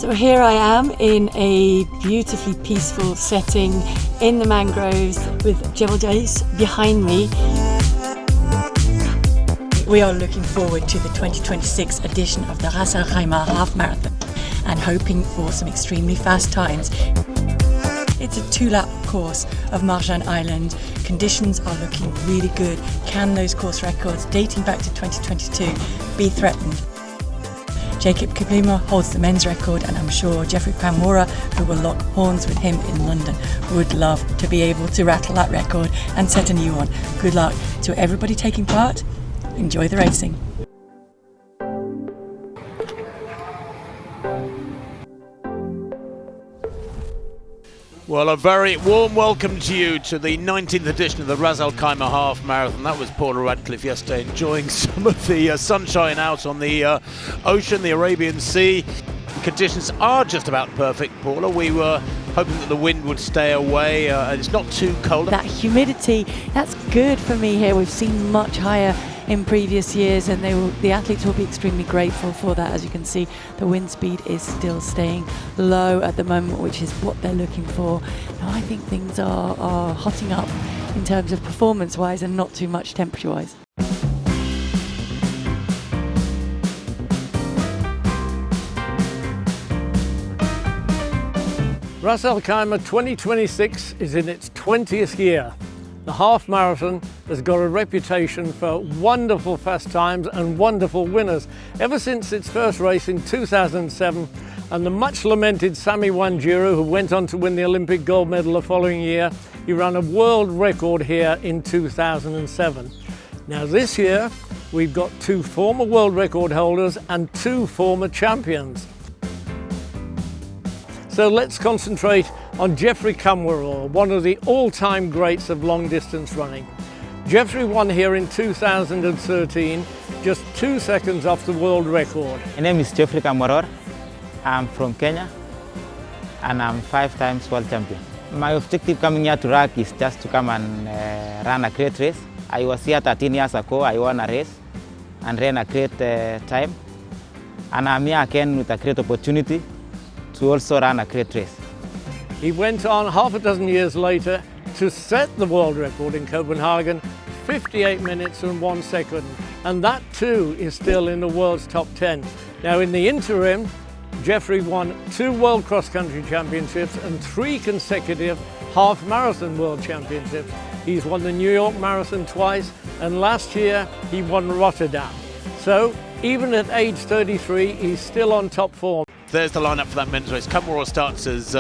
So here I am in a beautifully peaceful setting in the mangroves with Jebel Jais behind me. We are looking forward to the 2026 edition of the Ras Al Khaimah Half Marathon and hoping for some extremely fast times. It's a 2-lap course of Marjan Island. Conditions are looking really good. Can those course records dating back to 2022 be threatened? Jacob Kiplima holds the men's record, and I'm sure Jeffrey Kamwara, who will lock horns with him in London, would love to be able to rattle that record and set a new one. Good luck to everybody taking part. Enjoy the racing. Well, a very warm welcome to you to the 19th edition of the Ras Al Khaimah Half Marathon. That was Paula Radcliffe yesterday, enjoying some of the sunshine out on the ocean, the Arabian Sea. Conditions are just about perfect, Paula. We were hoping that the wind would stay away. It's not too cold. That humidity, that's good for me here. We've seen much higher in previous years, and the athletes will be extremely grateful for that. As you can see, the wind speed is still staying low at the moment, which is what they're looking for. Now, I think things are hotting up in terms of performance-wise and not too much temperature-wise. Ras Al Khaimah 2026 is in its 20th year. The half marathon has got a reputation for wonderful fast times and wonderful winners ever since its first race in 2007, and the much lamented Sami Wanjiru, who went on to win the Olympic gold medal the following year, he ran a world record here in 2007. Now this year we've got 2 former world record holders and 2 former champions. So let's concentrate on Jeffrey Kamwara, one of the all-time greats of long-distance running. Jeffrey won here in 2013, just 2 seconds off the world record. My name is Jeffrey Kamwara. I'm from Kenya, and I'm 5 times world champion. My objective coming here to RAK is just to come and run a great race. I was here 13 years ago. I won a race and ran a great time. And I'm here again with a great opportunity to also run a great race. He went on half a dozen years later to set the world record in Copenhagen, 58 minutes and 1 second. And that too is still in the world's top 10. Now in the interim, Jeffrey won 2 world cross-country championships and 3 consecutive half marathon world championships. He's won the New York Marathon twice, and last year he won Rotterdam. So even at age 33, he's still on top form. There's the lineup for that men's race. Kamwara starts as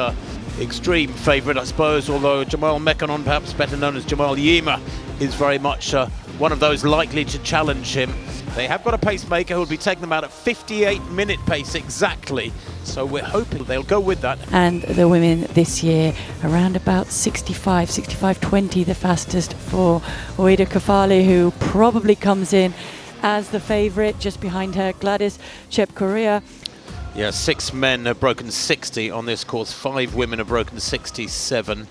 extreme favourite, I suppose, although Jamal Mekanon, perhaps better known as Jamal Yima, is very much one of those likely to challenge him. They have got a pacemaker who will be taking them out at 58-minute pace exactly, so we're hoping they'll go with that. And the women this year around about 65-20, the fastest for Oida Kafali, who probably comes in as the favourite. Just behind her, Gladys Chepkorea. Yeah, 6 men have broken 60 on this course. 5 women have broken 67.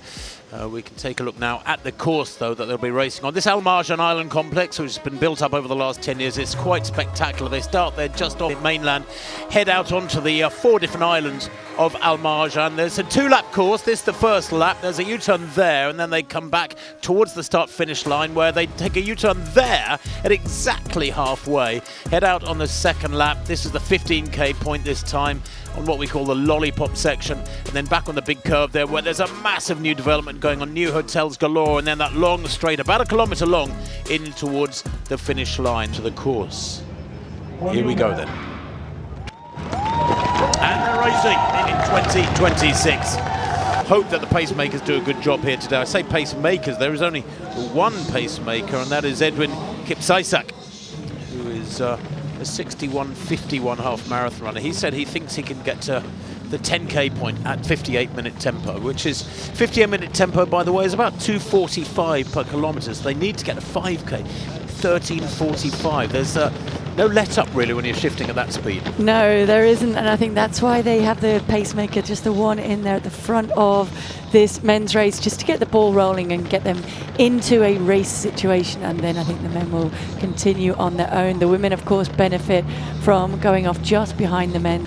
We can take a look now at the course, though, that they'll be racing on. This Al Marjan Island complex, which has been built up over the last 10 years, it's quite spectacular. They start there just off the mainland, head out onto the 4 different islands of Al Marjan. There's a 2-lap course. This is the first lap. There's a U-turn there, and then they come back towards the start-finish line, where they take a U-turn there at exactly halfway. Head out on the second lap. This is the 15k point this time, on what we call the lollipop section, and then back on the big curve there, where there's a massive new development going on, new hotels galore, and then that long straight, about 1 kilometre long, in towards the finish line to the course. Here we go then. And they're racing in 2026. Hope that the pacemakers do a good job here today. I say pacemakers, there is only 1 pacemaker, and that is Edwin Kipsaisak, who is a 61.51 half marathon runner. He said he thinks he can get to the 10k point at 58-minute tempo, which is 58-minute tempo, by the way, is about 2:45 per kilometre. So they need to get a 5k 13:45. There's no let up really when you're shifting at that speed. No, there isn't, and I think that's why they have the pacemaker, just the one in there at the front of this men's race, just to get the ball rolling and get them into a race situation, and then I think the men will continue on their own. The women, of course, benefit from going off just behind the men.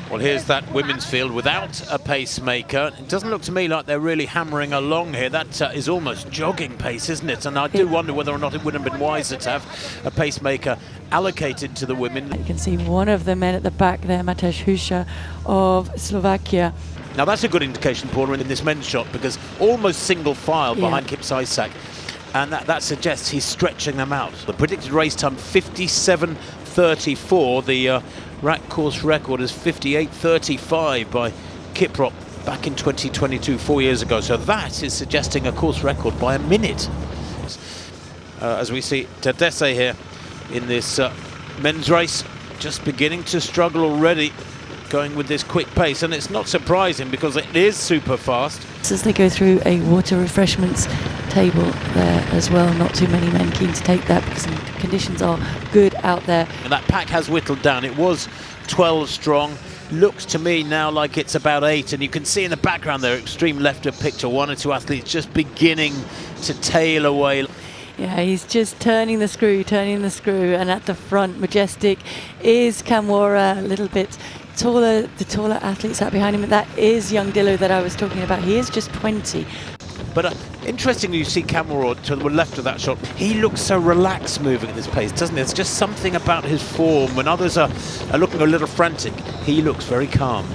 Well, here's that women's field without a pacemaker. It doesn't look to me like they're really hammering along here. That is almost jogging pace, isn't it? And I do wonder whether or not it would have been wiser to have a pacemaker allocated to the women. You can see one of the men at the back there, Matej Husha of Slovakia. Now that's a good indication, Paula, in this men's shot, because almost single file behind Kip Sisak. And that suggests he's stretching them out. The predicted race time, 57.34. The RAK course record is 58.35 by Kiprop back in 2022, 4 years ago. So that is suggesting a course record by a minute. As we see Tadesse here in this men's race, just beginning to struggle already, going with this quick pace, and it's not surprising because it is super fast. As they go through a water refreshments table there as well, not too many men keen to take that because the conditions are good out there. And that pack has whittled down. It was 12 strong. Looks to me now like it's about 8, and you can see in the background there, extreme left of picture, one or two athletes just beginning to tail away. Yeah, he's just turning the screw, and at the front, majestic is Kamwora, a little bit taller, the taller athletes out behind him. That is young Dillo that I was talking about. He is just 20. But interestingly, you see Kamwora to the left of that shot. He looks so relaxed moving at this pace, doesn't he? There's just something about his form. When others are looking a little frantic, he looks very calm.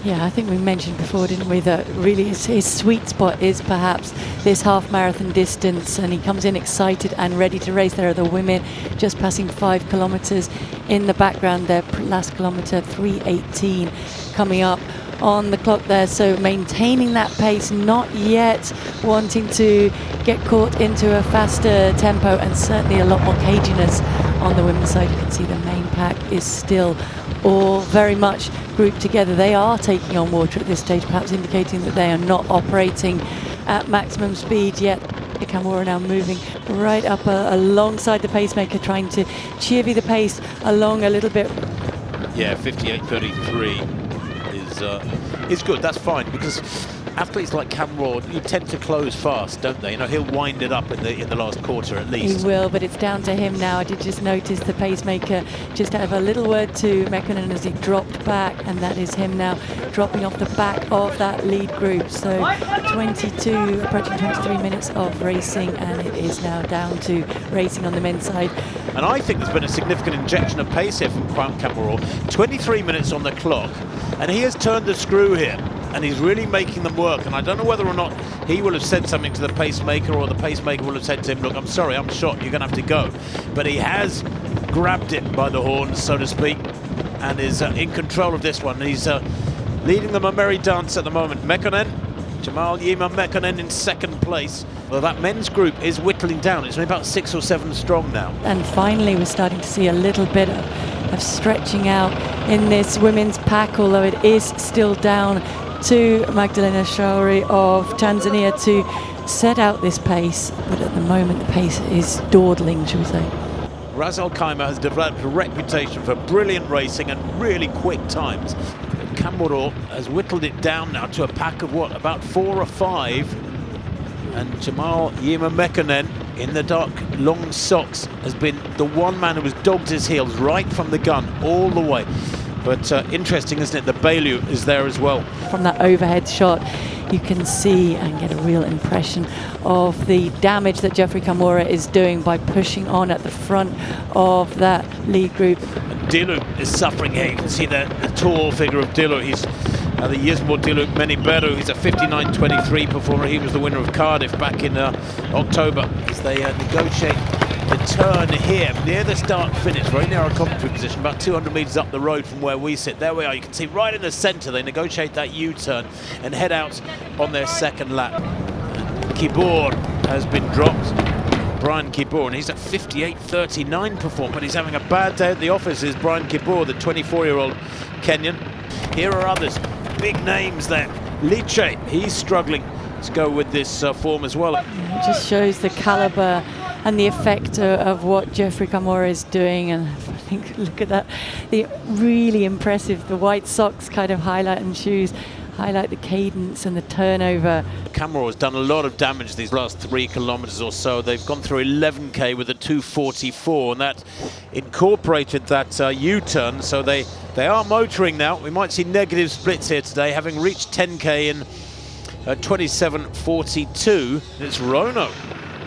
Yeah, I think we mentioned before, didn't we, that really his sweet spot is perhaps this half marathon distance, and he comes in excited and ready to race. There are the women just passing 5 kilometers in the background. Their last kilometer, 3:18 coming up on the clock there, so maintaining that pace, not yet wanting to get caught into a faster tempo, and certainly a lot more caginess on the women's side. You can see the main pack is still all very much grouped together. They are taking on water at this stage, perhaps indicating that they are not operating at maximum speed yet. Kamwora now moving right up alongside the pacemaker, trying to chivvy the pace along a little bit. Yeah, 58.33 is good. That's fine, because athletes like Kamwora, you tend to close fast, don't they? You know, he'll wind it up in the last quarter at least. He will, but it's down to him now. I did just notice the pacemaker just have a little word to Mekkonen as he dropped back, and that is him now dropping off the back of that lead group. So 22, approaching 23 minutes of racing, and it is now down to racing on the men's side. And I think there's been a significant injection of pace here from Kamwora. 23 minutes on the clock, and he has turned the screw here, and he's really making them work. And I don't know whether or not he will have said something to the pacemaker, or the pacemaker will have said to him, look, I'm sorry, I'm shot, you're going to have to go. But he has grabbed it by the horns, so to speak, and is in control of this one. He's leading them a merry dance at the moment. Mekkonen, Jamal Yima Mekkonen in second place. Well, that men's group is whittling down. It's only about 6 or 7 strong now. And finally, we're starting to see a little bit of stretching out in this women's pack, although it is still down to Magdalena Shauri of Tanzania to set out this pace. But at the moment, the pace is dawdling, should we say. Razal Kaima has developed a reputation for brilliant racing and really quick times. Kamwora has whittled it down now to a pack of what, about 4 or 5. And Jamal Yima Mekkonen in the dark long socks has been the one man who has dogged his heels right from the gun all the way. But interesting, isn't it? The Bailu is there as well. From that overhead shot, you can see and get a real impression of the damage that Geoffrey Kamwora is doing by pushing on at the front of that lead group. Dillu is suffering here. You can see the tall figure of Dillu. He's the Yismo Dillu Meniberu. He's a 59.23 performer. He was the winner of Cardiff back in October, as they negotiate the turn here near the start finish, very near our commentary position, about 200 metres up the road from where we sit. There we are. You can see right in the centre they negotiate that U-turn and head out on their second lap. Kibor has been dropped. Brian Kibor, and he's at 58.39 performer, but he's having a bad day at the office, is Brian Kibor, the 24-year-old Kenyan. Here are others, big names there. Liche, he's struggling to go with this form as well. It just shows the calibre and the effect of what Geoffrey Kamwora is doing. And I think, look at that, the really impressive, the white socks kind of highlight and shoes. highlight the cadence and the turnover. Camera has done a lot of damage these last 3 kilometers or so. They've gone through 11k with a 2:44, and that incorporated that U-turn, so they are motoring now. We might see negative splits here today, having reached 10k in 27:42. It's Rono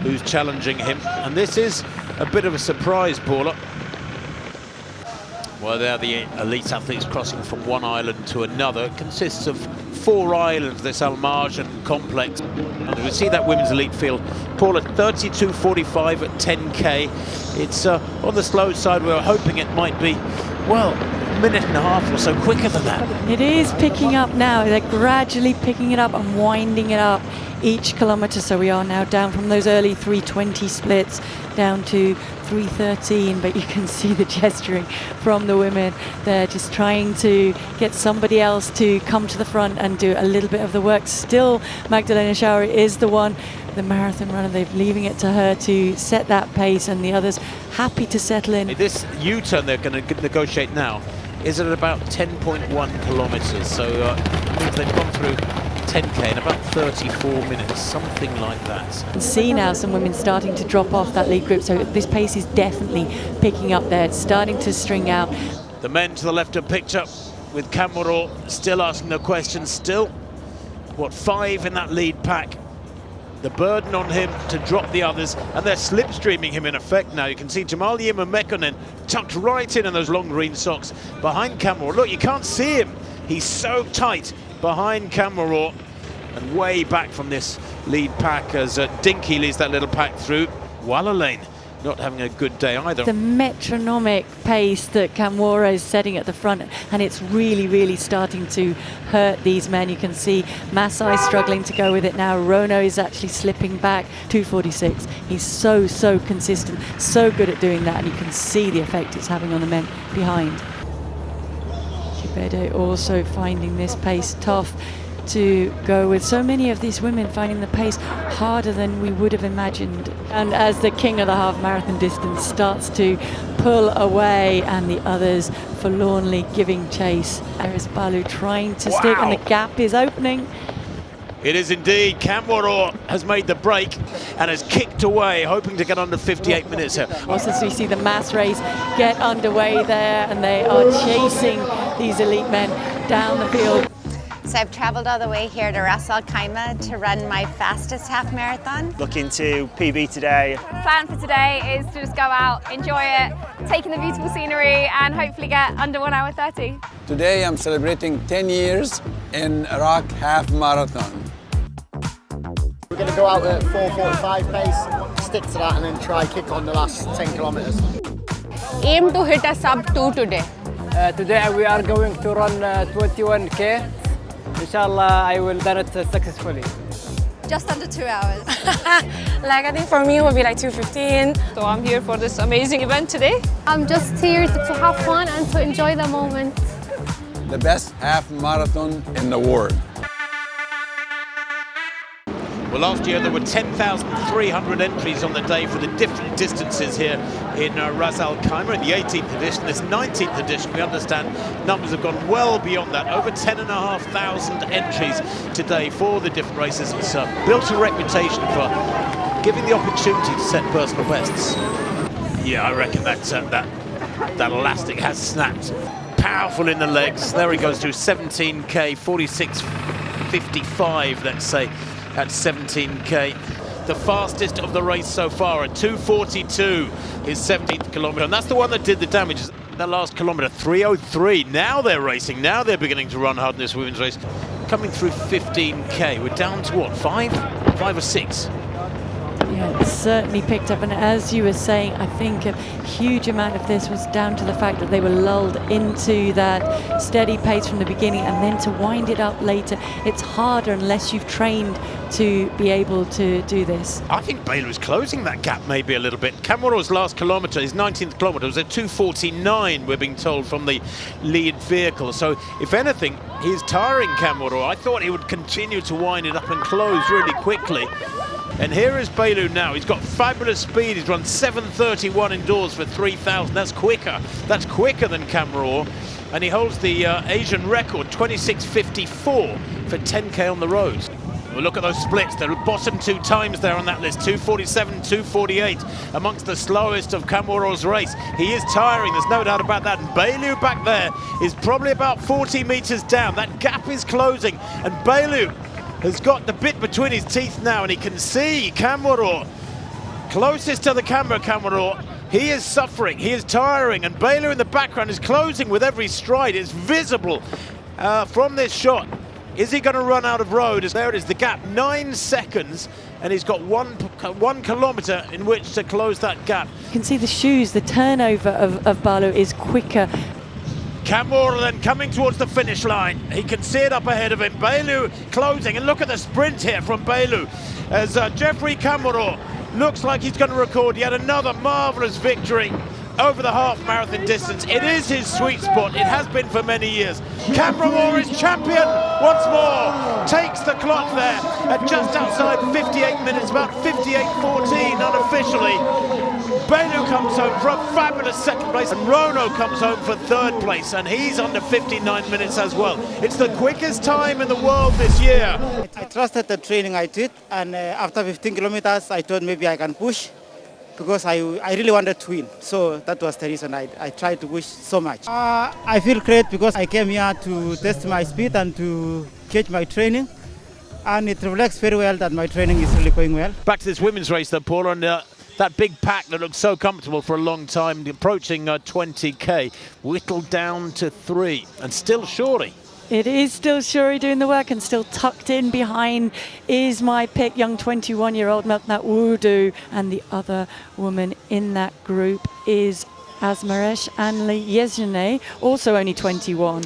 who's challenging him, and this is a bit of a surprise, Paula. Well, they're the elite athletes crossing from one island to another. It consists of 4 islands, this Al Marjan complex. And we see that women's elite field. Paula, 32:45 at 10k. It's on the slow side. We were hoping it might be, well, a minute and a half or so quicker than that. It is picking up now. They're gradually picking it up and winding it up each kilometre. So we are now down from those early 3:20 splits down to 3:13, but you can see the gesturing from the women. They're just trying to get somebody else to come to the front and do a little bit of the work. Still, Magdalena Schauer is the one, the marathon runner. They're leaving it to her to set that pace, and the others happy to settle in. This U-turn they're going to negotiate now is at about 10.1 kilometres, so means they've gone through 10k in about 34 minutes, something like that. You can see now some women starting to drop off that lead group, so this pace is definitely picking up there. It's starting to string out. The men to the left of picture with Camero still asking the question, still, what, 5 in that lead pack? The burden on him to drop the others, and they're slipstreaming him in effect now. You can see Jamal Yimamekkonen tucked right in those long green socks behind Camero. Look, you can't see him. He's so tight behind Camero and way back from this lead pack as Dinky leads that little pack through. Wallerlane not having a good day either. The metronomic pace that Camero is setting at the front, and it's really, really starting to hurt these men. You can see Masai struggling to go with it now. Rono is actually slipping back. 2:46. He's so consistent, so good at doing that, and you can see the effect it's having on the men behind. Kipede also finding this pace tough to go with. So many of these women finding the pace harder than we would have imagined. And as the king of the half marathon distance starts to pull away and the others forlornly giving chase, there is Balu trying to stick, and the gap is opening. It is indeed. Camero has made the break and has kicked away, hoping to get under 58 minutes here. Also, so you see the mass race get underway there, and they are chasing these elite men down the field. So I've traveled all the way here to Ras Al Khaimah to run my fastest half marathon. Looking to PB today. Plan for today is to just go out, enjoy it, take in the beautiful scenery, and hopefully get under 1 hour 30. Today I'm celebrating 10 years in RAK half marathon. We're going to go out at 4:45 pace, stick to that, and then try kick on the last 10 kilometers. Aim to hit a sub-2 today. Today we are going to run 21k. Inshallah, I will done it successfully. Just under 2 hours. Like, I think for me it will be like 2:15. So I'm here for this amazing event today. I'm just here to have fun and to enjoy the moment. The best half marathon in the world. Well, last year there were 10,300 entries on the day for the different distances here in Ras Al Khaimah in the 18th edition. This 19th edition, we understand numbers have gone well beyond that. Over 10,500 entries today for the different races. It's built a reputation for giving the opportunity to set personal bests. Yeah, I reckon that elastic has snapped. Powerful in the legs. There he goes through 17k, 46.55, let's say. At 17k, the fastest of the race so far at 2:42 his 17th kilometre, and that's the one that did the damage. That last kilometre, 3:03. Now they're racing, now they're beginning to run hard in this women's race. Coming through 15k, we're down to what, 5 or 6? Yeah, it's certainly picked up, and as you were saying, I think a huge amount of this was down to the fact that they were lulled into that steady pace from the beginning, and then to wind it up later, it's harder unless you've trained to be able to do this. I think Baylor is closing that gap maybe a little bit. Camero's last kilometre, his 19th kilometre, was at 2:49, we're being told, from the lead vehicle. So if anything, he's tiring Camero. I thought he would continue to wind it up and close really quickly. And here is Bailu now. He's got fabulous speed. He's run 7:31 indoors for 3,000. That's quicker. That's quicker than Camero. and he holds the Asian record, 26.54 for 10k on the road. Well, look at those splits. The bottom 2 times there on that list, 2:47, 2:48, amongst the slowest of Kamworor's race. He is tiring, there's no doubt about that. And Bailu back there is probably about 40 meters down. That gap is closing, and Bailu has got the bit between his teeth now, and he can see Kamworor closest to the camera. Kamworor, he is suffering, he is tiring, and Bailu in the background is closing with every stride. It's visible from this shot. Is he going to run out of road? There it is, the gap, 9 seconds, and he's got 1 kilometer in which to close that gap. You can see the shoes, the turnover of Bailu is quicker. Kamworor then coming towards the finish line. He can see it up ahead of him. Bailu closing, and look at the sprint here from Bailu as Jeffrey Kamworor looks like he's going to record yet another marvellous victory over the half marathon distance. It is his sweet spot, it has been for many years. Kamworor is champion once more, takes the clock there at just outside 58 minutes, about 58:14 unofficially. Bailu comes home for a fabulous second place, and Rono comes home for third place, and he's under 59 minutes as well. It's the quickest time in the world this year. I trusted the training I did, and after 15 kilometers I thought maybe I can push, because I really wanted to win. So that was the reason I tried to push so much. I feel great because I came here to test my speed and to catch my training. And it reflects very well that my training is really going well. Back to this women's race though, Paula, and that big pack that looked so comfortable for a long time, approaching 20k, whittled down to 3, and still Shuri. It is still Shuri doing the work, and still tucked in behind is my pick, young 21-year-old Meltnat Wudu, and the other woman in that group is Asmaresh Anli Yezhane, also only 21.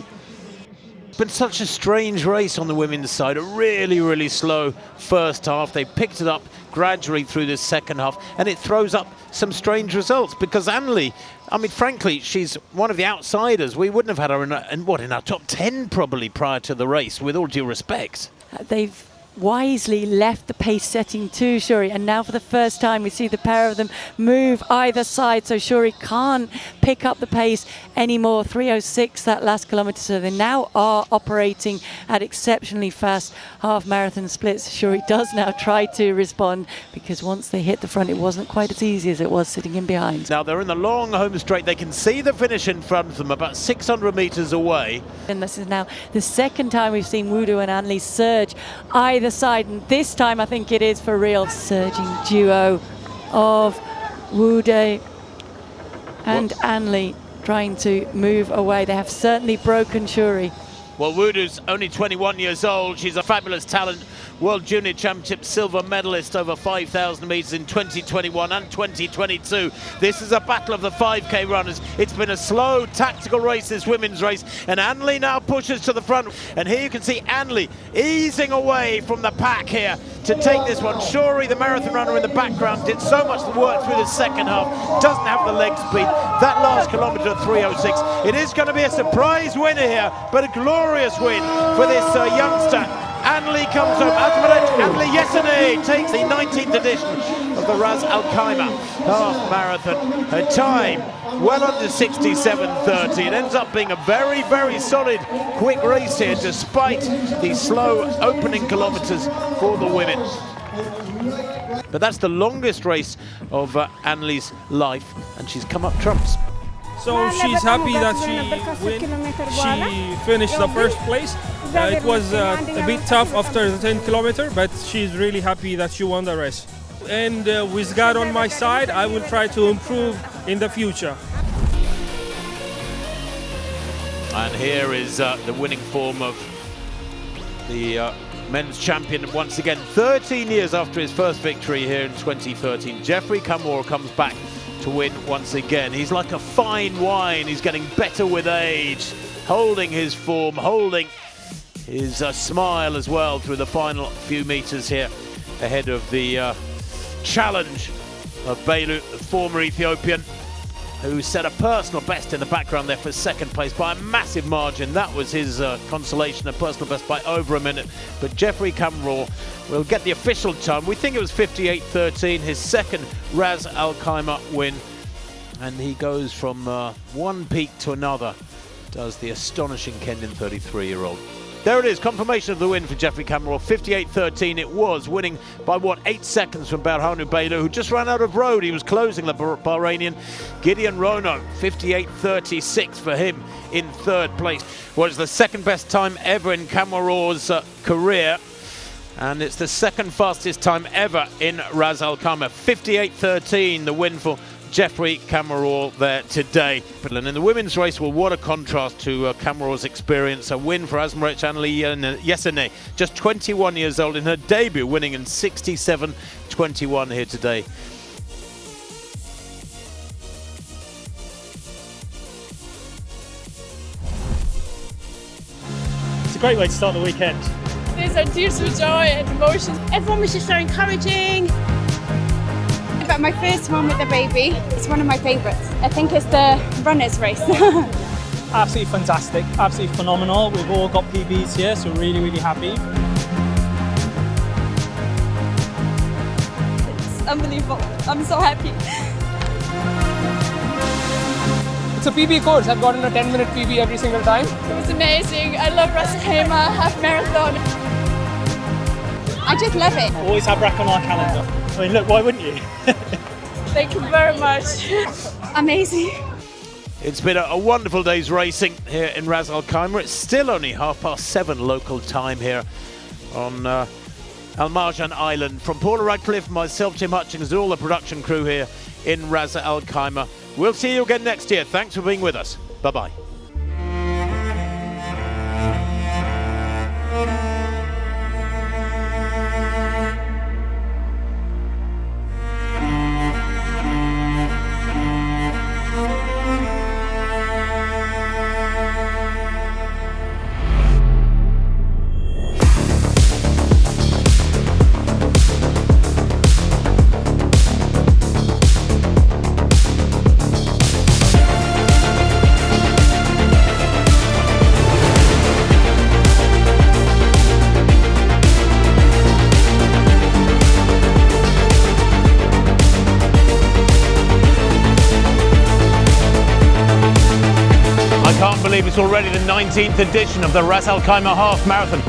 It's been such a strange race on the women's side, a really, really slow first half. They picked it up gradually through this second half, and it throws up some strange results because Anli, I mean, frankly, she's one of the outsiders. We wouldn't have had her in our top 10 probably prior to the race, with all due respect. They've wisely left the pace setting to Shuri, and now for the first time we see the pair of them move either side, so Shuri can't pick up the pace anymore. 3:06 that last kilometre, so they now are operating at exceptionally fast half marathon splits. Shuri does now try to respond, because once they hit the front it wasn't quite as easy as it was sitting in behind. Now they're in the long home straight, they can see the finish in front of them about 600 metres away. And this is now the second time we've seen Wudu and Anli surge either side, and this time I think it is for real. Surging duo of Wudu and Anli trying to move away. They have certainly broken Shuri. Well, Wudu's only 21 years old. She's a fabulous talent. World Junior Championship silver medalist over 5,000 metres in 2021 and 2022. This is a battle of the 5k runners. It's been a slow, tactical race, this women's race, and Anli now pushes to the front. And here you can see Anli easing away from the pack here to take this one. Shuri, the marathon runner in the background, did so much work through the second half, doesn't have the leg speed. That last kilometre, 3:06. It is going to be a surprise winner here, but a glorious win for this youngster. Anli comes home. Asmaresh Anli Yezhane takes the 19th edition of the Ras Al Khaimah half marathon. Her time well under 67:30. It ends up being a very, very solid, quick race here, despite the slow opening kilometres for the women. But that's the longest race of Anli's life, and she's come up trumps. So she's happy that she finished the first place. It was a bit tough after the 10 kilometer, but she's really happy that she won the race. And with God on my side, I will try to improve in the future. And here is the winning form of the men's champion once again. 13 years after his first victory here in 2013, Jeffrey Kamworor comes back to win once again. He's like a fine wine. He's getting better with age, holding his form, holding his smile as well through the final few meters here ahead of the challenge of Bailu, the former Ethiopian, who set a personal best in the background there for second place by a massive margin. That was his consolation, a personal best by over a minute. But Jeffrey Kamworor will get the official time. We think it was 58:13, his second Ras Al Khaimah win. And he goes from one peak to another, does the astonishing Kenyan 33-year-old. There it is, confirmation of the win for Jeffrey Cameron. 58-13 it was, winning by 8 seconds from Berhanu Bailu, who just ran out of road. He was closing the Bahrainian. Gideon Rono, 58-36 for him in third place. Was the second best time ever in Cameron's career, and it's the second fastest time ever in Ras Al Khaimah. 58-13, the win for Jeffrey Cameron there today. And in the women's race, well, what a contrast to Cameron's experience. A win for Asmaret Yesene, just 21 years old in her debut, winning in 67-21 here today. It's a great way to start the weekend. There's a tears of joy and emotion. Everyone was just so encouraging. About my first one with the baby. It's one of my favourites. I think it's the runner's race. Absolutely fantastic, absolutely phenomenal. We've all got PBs here, so really, really happy. It's unbelievable. I'm so happy. It's a PB course. I've gotten a 10-minute PB every single time. It was amazing. I love Ras Al Khaimah half marathon. I just love it. Always have RAK on our calendar. I mean, look, why wouldn't you? Thank you very much. Amazing. It's been a wonderful day's racing here in Ras Al Khaimah. It's still only 7:30 local time here on Al Marjan Island. From Paula, Radcliffe, myself, Tim Hutchings, and all the production crew here in Ras Al Khaimah. We'll see you again next year. Thanks for being with us. Bye-bye. It's already the 19th edition of the Ras Al Khaimah Half Marathon.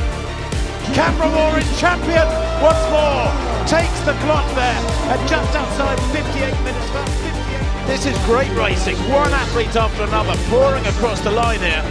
Cameron is champion once more. Takes the clock there at just outside 58 minutes. 58. This is great racing. One athlete after another pouring across the line here.